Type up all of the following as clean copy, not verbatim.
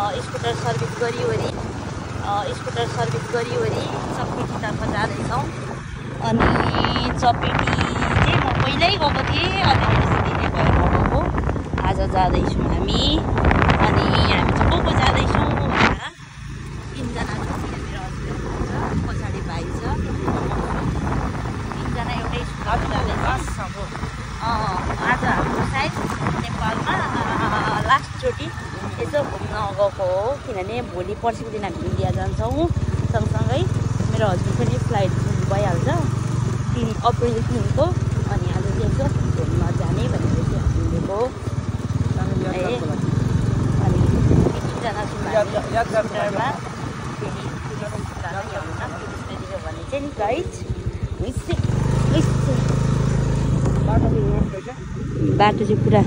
Scooter service गरिवरी चपेटीतर्फ जाँदैछौँ। अनि चपेटी चाहिँ म पहिल्यै गएको थिएँ, अनि धेरै दिन भयो गएको। आज जाँदैछौँ हामी। अनि हामी चाहिँ को जाँदैछौँ भन्दा 3 जना छौँ। मेरो हस्बेन्ड छ, पछाडि भाइ छ, 3 जना एउटै स्कुलमा जाँदैछौँ। आज हाम्रो सायद नेपालमा लास्टचोटि यसो घुम्न गएको हो, किनभने भोलि पर्सिको दिन हामी इन्डिया जान्छौँ सँगसँगै। मेरो हस्बेन्ड पनि फ्लाइट भइहाल्छ 3 अप्रिल 3 को। अनि आज चाहिँ यसो घुम्न जाने भनेर चाहिँ हामीले गएको। अनि 3 जना छौँ स्कुटरमा। फेरि भने चाहिँ नि गाइज बाटो चाहिँ पुरा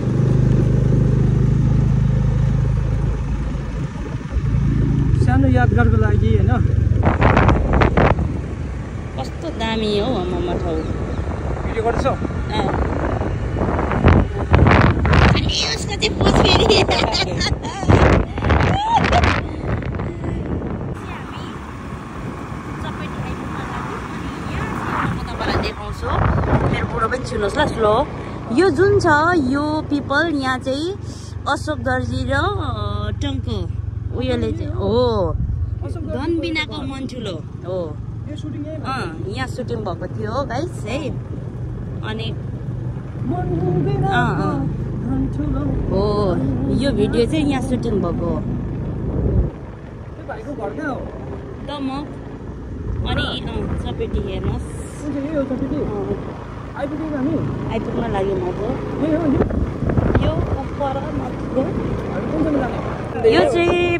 सानो यादगारको लागि हैन। कस्तो दामी हो मम्मा ठाउँ। भिडियो गर्छौ? अनि यसको चाहिँ पोज फेरि देखाउँछु। मेरो बुढो पनि सुन्नुहोस् ल स्लो। यो जुन छ यो पिपल यहाँ चाहिँ अशोक दर्जी र टङ्को उयोले चाहिँ हो धनबिनाको मन्ठुलो हो। यहाँ सुटिङ भएको थियो गाइस है। अनि हो यो भिडियो चाहिँ यहाँ सुटिङ भएको हो। दमक अनि चपेटी हेर्नुहोस्। आइपुग्न लाग्यो म यो उपर यो चाहिँ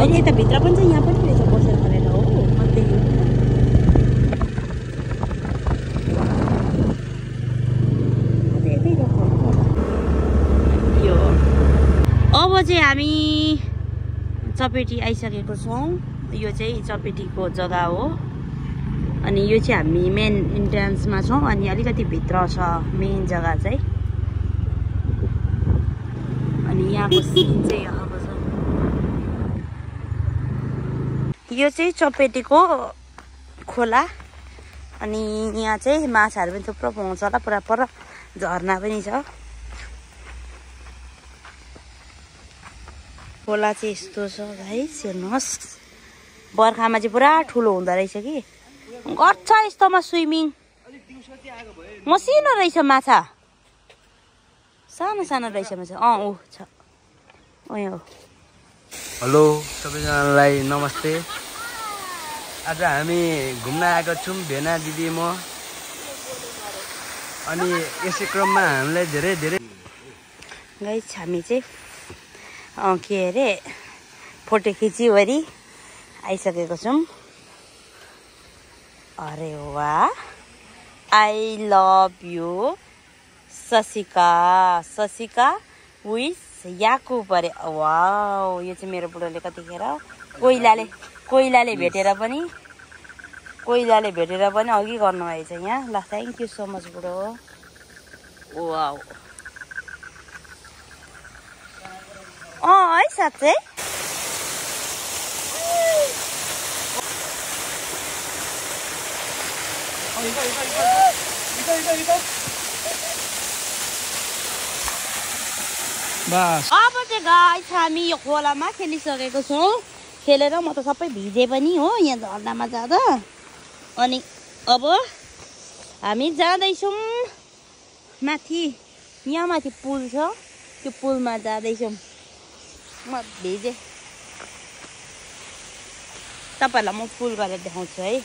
अहिले यता भित्र पनि चाहिँ यहाँ पनि रहेछ बसेर गरेर हो मध्येदेखि। यो अब चाहिँ हामी चपेटी आइसकेको छौँ। यो चाहिँ चपेटीको जग्गा हो। अनि यो चाहिँ हामी मेन इन्ट्रान्समा छौँ। अनि अलिकति भित्र छ मेन जग्गा चाहिँ। अनि यहाँको सिन चाहिँ यहाँको छ। यो चाहिँ चपेटीको खोला। अनि यहाँ चाहिँ माछाहरू पनि थुप्रो पाउँछ होला। पुरा पर झरना पनि छ। खोला चाहिँ यस्तो छ गाइस हेर्नुहोस्। बर्खामा चाहिँ पुरा ठुलो हुँदो रहेछ कि। गर्छ यस्तोमा स्विमिङ। मसिनो रहेछ माछा। सानो सानो रहेछ माछा। ऊ छ हो। हेलो सबैजनालाई नमस्ते। आज हामी घुम्न आएको छौँ भेना दिदी म। अनि यसै क्रममा हामीलाई धेरै गाइस हामी चाहिँ के अरे फोटो खिचिवरी आइसकेको छौँ। अरे वाह आई लभ यु ससिका विस याकु परे। वाउ यो चाहिँ मेरो बुढोले कतिखेर कोइलाले भेटेर पनि अघि गर्नुभएछ यहाँ। ल थ्याङ्क यू सो मच बुढो। वाउ है साँच्चै। बस अब चाहिँ गाइस हामी यो खोलामा खेलिसकेको छौँ। खेलेर म त सबै भिजे पनि हो यहाँ झर्नामा जाँदा। अनि अब हामी जाँदैछौँ माथि। यहाँ माथि पुल छ त्यो पुलमा जाँदैछौँ। म भिजे तपाईँहरूलाई म पुल गरेर देखाउँछु है।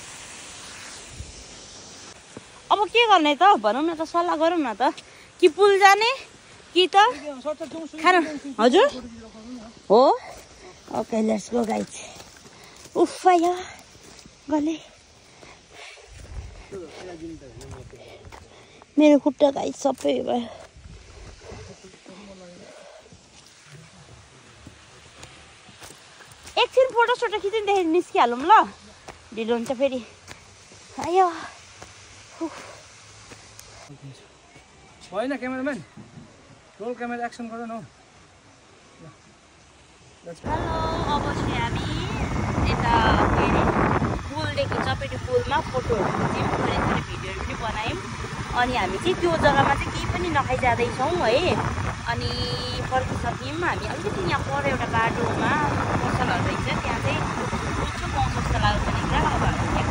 अब के गर्ने त भनौँ न त सल्लाह गरौँ न त। कि पुल जाने कि त खाना हजुर हो। Okay let's go guys. उफ गले मेरो खुट्टा गाई सबै भयो एकछिन फोटो सोटो खिचिँदाखेरि निस्किहालौँ ल ढिलो हुन्छ फेरि आयो होइन क्यामेराम्यान रोल क्यामेरा एक्सन गर न हेलो अब चाहिँ हामी यता के अरे पुलदेखि चपेटी पुलमा फोटोहरू खिच्यौँ थोरै थोरै भिडियोहरू पनि बनायौँ अनि हामी चाहिँ त्यो जग्गामा चाहिँ केही पनि नखाइ जाँदैछौँ है अनि फर्किसक्यौँ हामी अलिकति यहाँ पर एउटा बाटोमा पसलहरू रहेछ त्यहाँ चाहिँ मिठो पाउँछ जस्तो लाग्छ नि क्या अब हामी त्यहाँ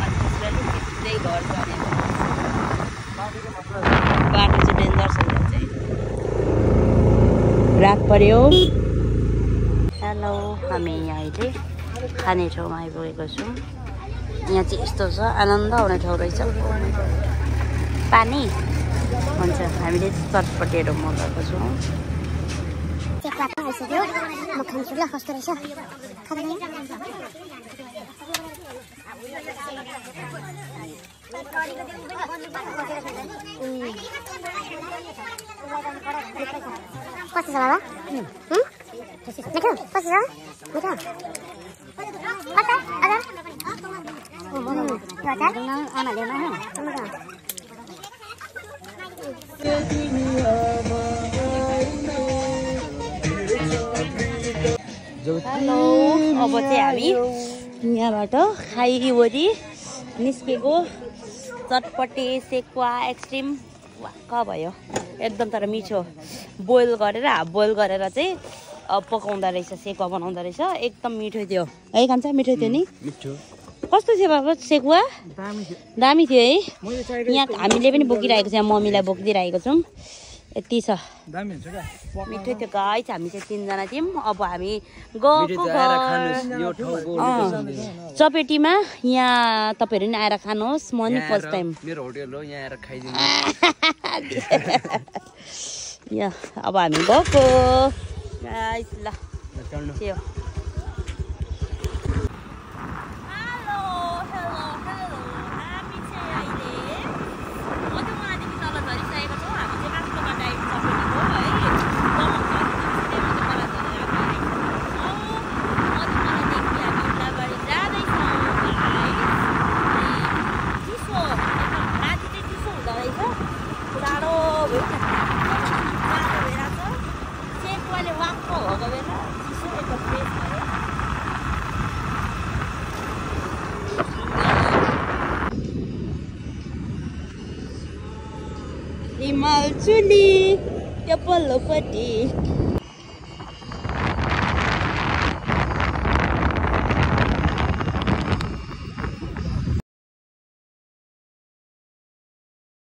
अनि त्यसलाई चाहिँ सिधै घर जाने बाटो चाहिँ डेन्जर छ चाहिँ रात पर्यो हेलो हामी यहाँ अहिले खाने ठाउँमा आइपुगेको छौँ यहाँ चाहिँ यस्तो छ आनन्द आउने ठाउँ रहेछ पानी हुन्छ हामीले चटपटेहरू मगाएको छौँ म खान्छु ल कस्तो रहेछ कस्तो छ बाबा मिठो कस्तो छ मिठो हेलो अब चाहिँ हामी यहाँबाट खाइवरी निस्केको चटपटे सेकुवा एक्सट्रिम वाक्क भयो एकदम तर मिठो बोइल गरेर हाफ बोइल गरेर चाहिँ पकाउँदा रहेछ सेकुवा बनाउँदो रहेछ एकदम मिठो थियो है कान्छ मिठो थियो नि कस्तो थियो बाबा सेकुवा दामी थियो है यहाँ हामीले पनि बोकिरहेको छौँ मम्मीलाई बोकिदिइरहेको छौँ यति छ मिठो थियो गाइस हामी चाहिँ 3 जना थियौँ अब हामी गएको चपेटीमा यहाँ तपाईँहरू नि आएर खानुहोस् म नि फर्स्ट टाइम मेरो होटल हो यहाँ आएर खाइदिनु यहाँ अब हामी गएको गाइस ल थियो हिमाल चुली त्यो पल्लोपट्टि